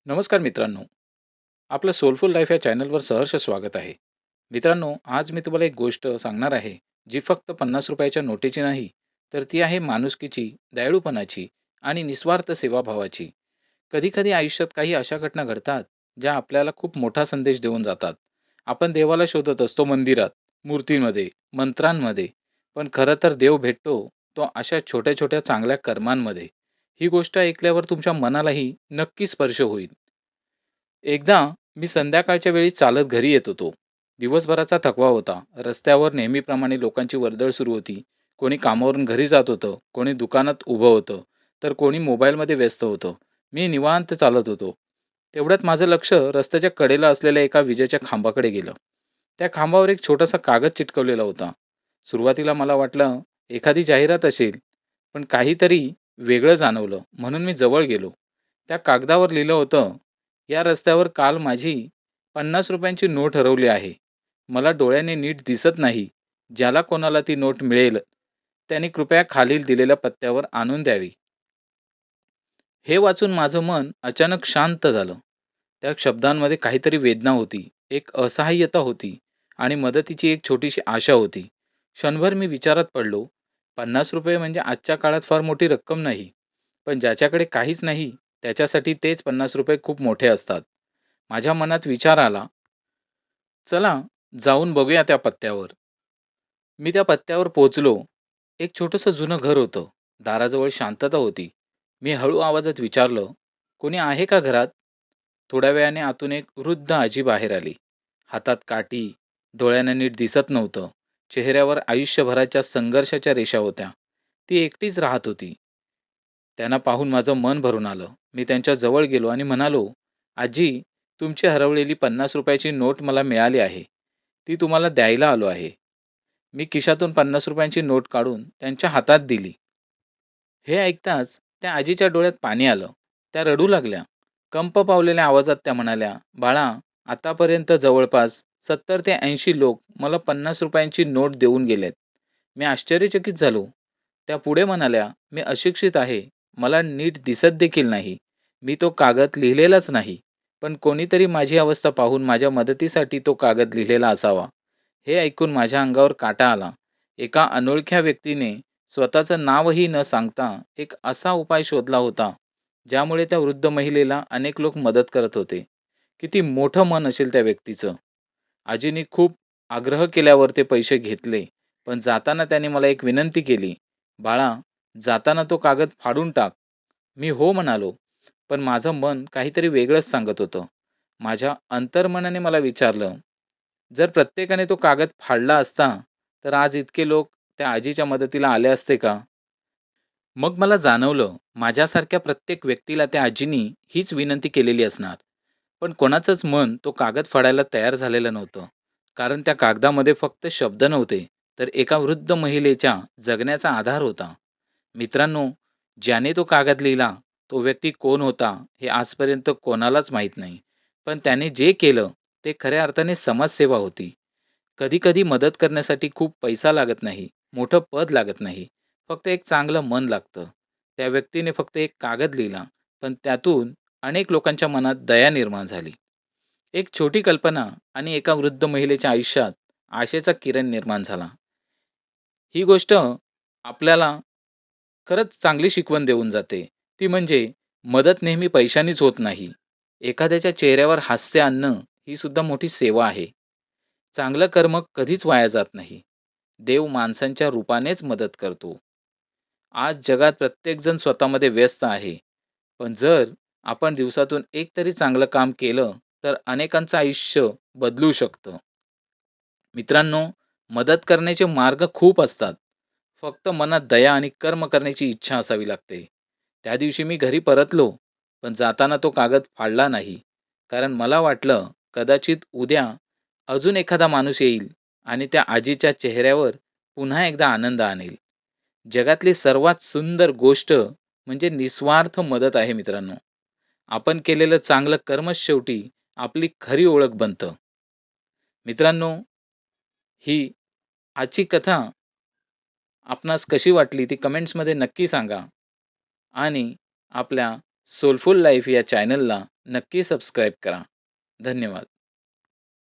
नमस्कार मित्रांनो, आपलं सोलफुल लाईफ या चॅनलवर सहर्ष स्वागत आहे. मित्रांनो, आज मी तुम्हाला एक गोष्ट सांगणार आहे, जी फक्त ₹50च्या नोटेची नाही, तर ती आहे माणुसकीची, दयाळूपणाची आणि निस्वार्थ सेवाभावाची. कधी-कधी आयुष्यात काही अशा घटना घडतात, ज्या आपल्याला खूप मोठा संदेश देऊन जातात. आपण देवाला शोधत असतो मंदिरात, मूर्तींमध्ये, मंत्रांमध्ये, पण खरं तर देव भेटतो तो अशा छोट्या-छोट्या चांगल्या कर्मांमध्ये. ही गोष्ट ऐकल्यावर तुमच्या मनालाही नक्की स्पर्श होईल. एकदा मी संध्याकाळच्या वेळी चालत घरी येत होतो. दिवसभराचा थकवा होता. रस्त्यावर नेहमीप्रमाणे लोकांची वर्दळ सुरू होती. कोणी कामावरून घरी जात होतं, कोणी दुकानात उभं होतं, तर कोणी मोबाईलमध्ये व्यस्त होतं. मी निवांत चालत होतो. तेवढ्यात माझं लक्ष रस्त्याच्या कडेला असलेल्या एका विजेच्या खांबाकडे गेलं. त्या खांबावर एक छोटासा कागद चिटकवलेला होता. सुरुवातीला मला वाटलं एखादी जाहिरात असेल, पण काहीतरी वेगळं जाणवलं म्हणून मी जवळ गेलो. त्या कागदावर लिहिलं होतं, या रस्त्यावर काल माझी ₹50ची नोट हरवली आहे. मला डोळ्याने नीट दिसत नाही. ज्याला कोणाला ती नोट मिळेल, त्याने कृपया खालील दिलेल्या पत्त्यावर आणून द्यावी. हे वाचून माझं मन अचानक शांत झालं. त्या शब्दांमध्ये काहीतरी वेदना होती, एक असहाय्यता होती आणि मदतीची एक छोटीशी आशा होती. क्षणभर मी विचारात पडलो. ₹50 म्हणजे आजच्या काळात फार मोठी रक्कम नाही. पण ज्याच्याकडे काहीच नाही, त्याच्यासाठी तेच ₹50 खूप मोठे असतात. माझ्या मनात विचार आला, चला जाऊन बघूया त्या पत्त्यावर. मी त्या पत्त्यावर पोहोचलो. एक छोटंसं जुनं घर होतं. दाराजवळ शांतता होती. मी हळू आवाजात विचारलं, "कोणी आहे का घरात?" थोड्या वेळाने आतून एक वृद्ध आजी बाहेर आली. हातात काठी, डोळ्यांना नीट दिसत नव्हतं. चेहऱ्यावर आयुष्यभराच्या संघर्षाच्या रेषा होत्या. ती एकटीच राहत होती. त्यांना पाहून माझं मन भरून आलं. मी त्यांच्या जवळ गेलो आणि म्हणालो, "आजी, तुमची हरवलेली ₹50ची नोट मला मिळाली आहे. ती तुम्हाला द्यायला आलो आहे." मी खिशातून ₹50ची नोट काढून त्यांच्या हातात दिली. हे ऐकताच त्या आजीच्या डोळ्यात पाणी आलं. त्या रडू लागल्या. कंप पावलेल्या आवाजात त्या म्हणाल्या, "बाळा, आतापर्यंत जवळपास 70 ते 80 लोक मला ₹50ची नोट देऊन गेलेत." मी आश्चर्यचकित झालो. त्या पुढे म्हणाल्या, "मी अशिक्षित आहे. मला नीट दिसत देखील नाही. मी तो कागद लिहिलेलाच नाही. पण कोणीतरी माझी अवस्था पाहून माझ्या मदतीसाठी तो कागद लिहिलेला असावा." हे ऐकून माझ्या अंगावर काटा आला. एका अनोळख्या व्यक्तीने स्वतःचं नावही न सांगता एक असा उपाय शोधला होता, ज्यामुळे त्या वृद्ध महिलेला अनेक लोक मदत करत होते. किती मोठं मन असेल त्या व्यक्तीचं. आजीनी खूप आग्रह केल्यावर ते पैसे घेतले. पण जाताना त्याने मला एक विनंती केली, "बाळा, जाताना तो कागद फाडून टाक." मी हो म्हणालो. पण माझं मन काहीतरी वेगळंच सांगत होतं. माझ्या अंतर्मनाने मला विचारलं, जर प्रत्येकाने तो कागद फाडला असता, तर आज इतके लोक त्या आजीच्या मदतीला आले असते का? मग मला जाणवलं, माझ्यासारख्या प्रत्येक व्यक्तीला त्या आजीनी हीच विनंती केलेली असणार. पण कोणाचंच मन तो कागद फाडायला तयार झालेलं नव्हतं. कारण त्या कागदामध्ये फक्त शब्द नव्हते, तर एका वृद्ध महिलेच्या जगण्याचा आधार होता. मित्रांनो, ज्याने तो कागद लिहिला, तो व्यक्ती कोण होता हे आजपर्यंत कोणालाच माहीत नाही. पण त्याने जे केलं, ते खऱ्या अर्थाने समाजसेवा होती. कधी-कधी मदत करण्यासाठी खूप पैसा लागत नाही, मोठं पद लागत नाही. फक्त एक चांगलं मन लागतं. त्या व्यक्तीने फक्त एक कागद लिहिला, पण त्यातून अनेक लोकांच्या मनात दया निर्माण झाली. एक छोटी कल्पना आणि एका वृद्ध महिलेच्या आयुष्यात आशेचा किरण निर्माण झाला. ही गोष्ट आपल्याला खरंच चांगली शिकवण देऊन जाते. ती म्हणजे मदत नेहमी पैशानीच होत नाही. एखाद्याच्या चेहऱ्यावर हास्य आणणं ही सुद्धा मोठी सेवा आहे. चांगलं कर्म कधीच वाया जात नाही. देव माणसांच्या रूपानेच मदत करतो. आज जगात प्रत्येकजण स्वतःमध्ये व्यस्त आहे. पण जर आपण दिवसातून एक तरी चांगलं काम केलं, तर अनेकांचं आयुष्य बदलू शकतं. मित्रांनो, मदत करण्याचे मार्ग खूप असतात. फक्त मनात दया आणि कर्म करण्याची इच्छा असावी लागते. त्या दिवशी मी घरी परतलो, पण जाताना तो कागद फाडला नाही. कारण मला वाटलं, कदाचित उद्या अजून एखादा माणूस येईल आणि त्या आजीच्या चेहऱ्यावर पुन्हा एकदा आनंद आणेल. जगातली सर्वात सुंदर गोष्ट म्हणजे निस्वार्थ मदत आहे मित्रांनो. आपण केलेलं चांगलं कर्मच शेवटी आपली खरी ओळख बनतं. मित्रांनो, ही आजची कथा आपणास कशी वाटली ती कमेंट्समध्ये नक्की सांगा आणि आपल्या सोलफुल लाईफ या चॅनलला नक्की सबस्क्राईब करा. धन्यवाद.